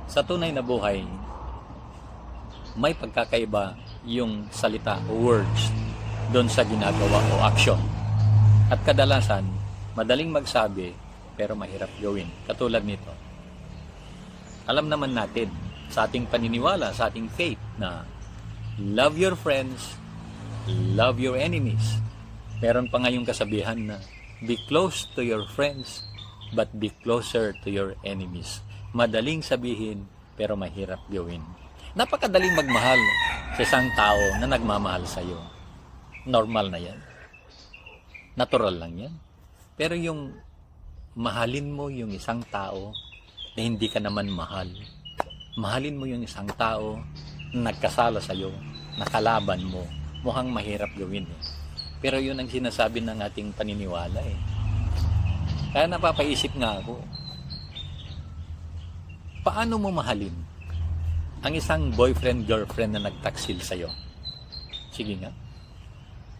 Sa tunay na buhay, may pagkakaiba yung salita o words doon sa ginagawa o action. At kadalasan, madaling magsabi pero mahirap gawin. Katulad nito. Alam naman natin sa ating paniniwala, sa ating faith na love your friends, love your enemies. Meron pa ngayong kasabihan na be close to your friends but be closer to your enemies. Madaling sabihin pero mahirap gawin. Napakadaling magmahal sa isang tao na nagmamahal sa iyo. Normal na yan. Natural lang yan. Pero yung mahalin mo yung isang tao na hindi ka naman mahal. Mahalin mo yung isang tao na nagkasala sa iyo, nakalaban mo. Mukhang mahirap gawin eh. Pero yun ang sinasabi ng ating paniniwala eh. Kaya napapaisip nga ako, paano mo mahalin ang isang boyfriend-girlfriend na nagtaksil sa'yo? Sige nga.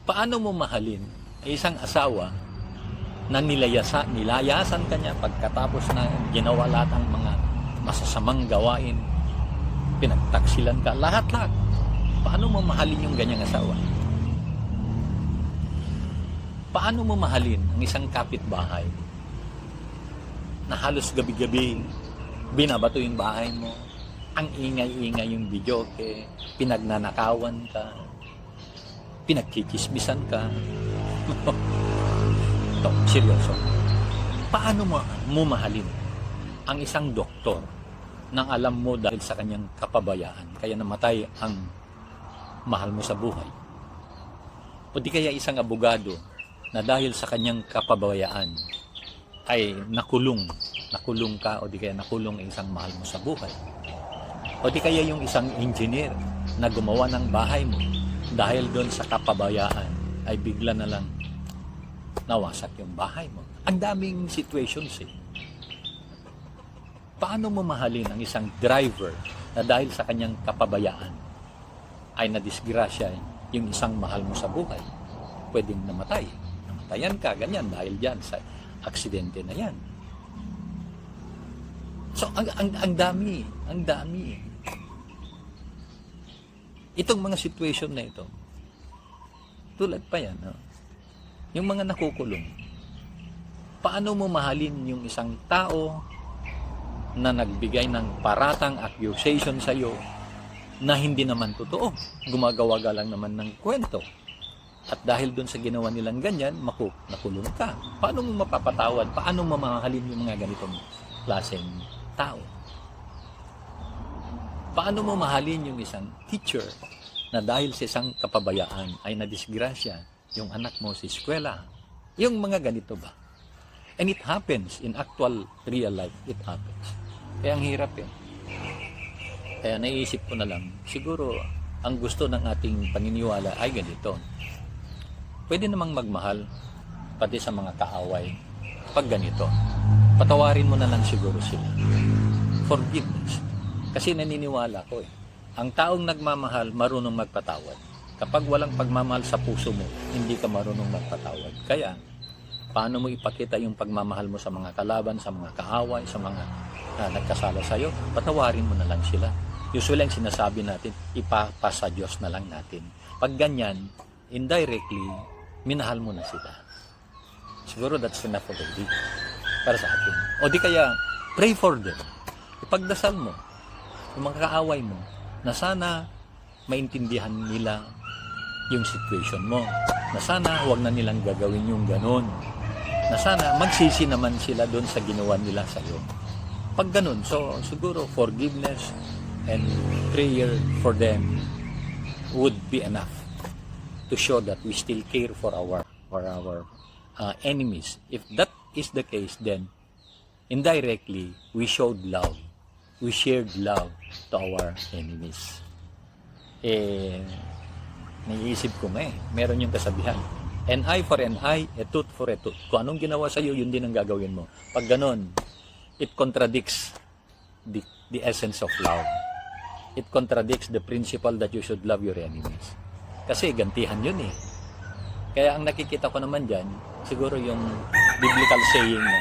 Paano mo mahalin ang isang asawa na nilayasan ka niya pagkatapos na ginawa lahat ng mga masasamang gawain, pinagtaksilan ka, lahat-lahat. Paano mo mahalin yung ganyang asawa? Paano mo mahalin ang isang kapitbahay na halos gabi-gabi binabato yung bahay mo, ang ingay-ingay yung videoke, pinagnanakawan ka, pinagkikismisan ka? Ito, seryoso. Paano mo mahalin ang isang doktor nang alam mo dahil sa kanyang kapabayaan kaya namatay ang mahal mo sa buhay? O di kaya isang abogado na dahil sa kanyang kapabayaan ay nakulong ka, o di kaya nakulong ang isang mahal mo sa buhay? O di kaya yung isang engineer na gumawa ng bahay mo dahil doon sa kapabayaan ay bigla na lang nawasak yung bahay mo. Ang daming situations eh. Paano mo mahalin ang isang driver na dahil sa kanyang kapabayaan ay nadisgrasya yung isang mahal mo sa buhay? Pwedeng namatay. Namatayan ka, ganyan, dahil dyan sa aksidente na yan. So, ang dami. Itong mga situation na ito, tulad pa yan, no? Yung mga nakukulong, paano mo mahalin yung isang tao na nagbigay ng paratang accusation sa iyo na hindi naman totoo? Gumagawa ka lang naman ng kwento. At dahil doon sa ginawa nilang ganyan, nakulong ka. Paano mo mapapatawad? Paano mo mamahalin yung mga ganitong klaseng tao? Paano mo mahalin yung isang teacher na dahil sa isang kapabayaan ay nadisgrasya yung anak mo sa eskwela? Yung mga ganito ba? And it happens in actual real life. It happens. Kaya ang hirap yun. Kaya naiisip ko na lang, siguro ang gusto ng ating paniniwala ay ganito. Pwede namang magmahal pati sa mga kaaway pag ganito. Patawarin mo na lang siguro sila. Forgiveness. Kasi naniniwala ko ang taong nagmamahal marunong magpatawad. Kapag walang pagmamahal sa puso mo, hindi ka marunong magpatawad. Kaya, paano mo ipakita yung pagmamahal mo sa mga kalaban, sa mga kaaway, sa mga nagkasala sa'yo? Patawarin mo na lang sila. Usually, ang sinasabi natin, ipapasa Diyos na lang natin. Pag ganyan, indirectly, minahal mo na sila. Siguro that's enough already para sa atin. O di kaya, pray for them. Ipagdasal mo yung mga kaaway mo na sana maintindihan nila yung situation mo. Na sana huwag na nilang gagawin yung ganon. Na sana magsisi naman sila doon sa ginawa nila sa iyo. Pag ganon, so siguro forgiveness and prayer for them would be enough to show that we still care for our enemies. If that is the case, then indirectly we showed love. We shared love to our enemies. Naiisip ko meron yung kasabihan, an eye for an eye, a tooth for a tooth. Kung anong ginawa sa iyo, yun din ang gagawin mo. Pag ganon, it contradicts the essence of love. It contradicts the principle that you should love your enemies. Kasi gantihan yun eh. Kaya ang nakikita ko naman dyan, siguro yung biblical saying na,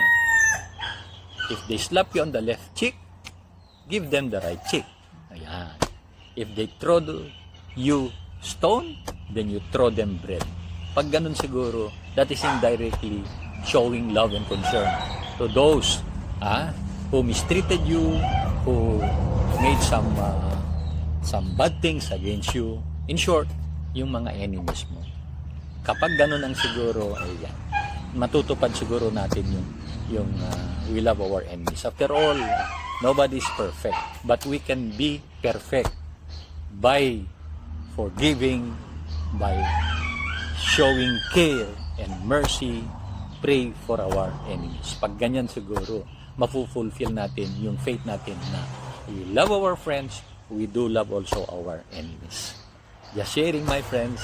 if they slap you on the left cheek, give them the right cheek. Ayan. If they throw you stone, then you throw them bread. Pag ganun siguro, that is indirectly showing love and concern to those who mistreated you, who made some bad things against you. In short, yung mga enemies mo. Kapag ganun ang siguro, ayan, matutupad siguro natin yung we love our enemies. After all, nobody is perfect, but we can be perfect by forgiving, by showing care and mercy, pray for our enemies. Pag ganyan siguro, mapufulfill natin yung faith natin na we love our friends, we do love also our enemies. Just sharing, my friends.